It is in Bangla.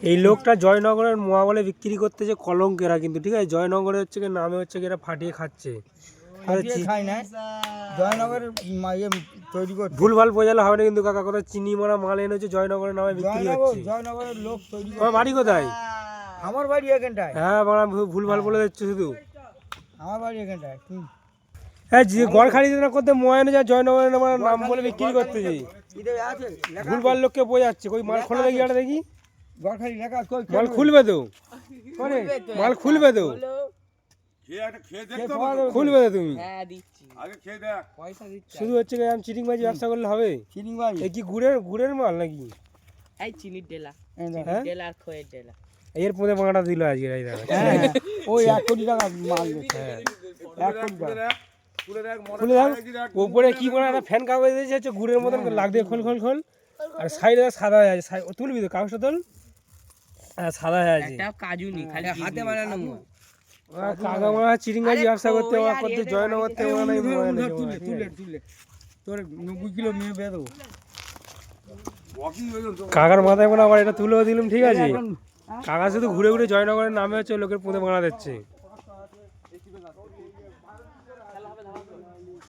এই লোকটা জয়নগরের মোয়া বলে বিক্রি করতেছে কলঙ্কেরা, কিন্তু ঠিক আছে জয়নগরে হচ্ছে কি নামে হচ্ছে কি এরা ফাটিয়ে খাচ্ছে, ভুলভাল বোঝালে হবে না কিন্তু কাকা, কথা চিনি মারা মাল এনেছে জয়নগরের নামে বিক্রি হচ্ছে। জয়নগরের লোক তৈরি তোমার বাড়ি কোথায়? আমার বাড়ি এখানটায়। হ্যাঁ বাবা ভুলভাল বলে দিচ্ছে শুধু। আমার বাড়ি এখানটায়। হ্যাঁ যে গড়খালিতে না করতে মোয়া এনে যা জয়নগরের নাম বলে বিক্রি করতেছি, ভুলভাল লোককে বোঝাচ্ছে। কই মাল খোলা দেখি, এটা দেখি গড়খালি লেখা। মাল খুলবে তো, মাল খুলবে তো, খুলবে তো তুমি, শুধু হচ্ছে চিটিং বাজি ব্যবসা করলে হবে? এই কি গুড়ের মাল নাকি? চিনির ডেলা, ডেলা আর খয়ের ডেলা। এর মধ্যে বাঁটা দিল আজকে ওই 1 কোটি টাকা মাল। উপরে কি করে একটা ফ্যান কাগজ দিয়েছে হচ্ছে গুড়ের মতন লাগবে, খোল খোল খোল, আর সাইডে সাদা হয়ে আছে। তুলবি তো কাগজটা তোল, হ্যাঁ সাদা হয়ে আছে, কাজু নি খালি হাতে বানানো। কাকা মারা চিটিং বাজি ব্যবসা করতে করতে জয়নগর থেকে তোর 90 কিলো মেয়ে বেয়ে দেবো। কাকার মাথায় মনে আবার এটা তুলেও দিলাম, ঠিক আছে? কাকা শুধু ঘুরে ঘুরে জয়নগরের নামে হচ্ছে লোকের পুঁতে বানা দিচ্ছে।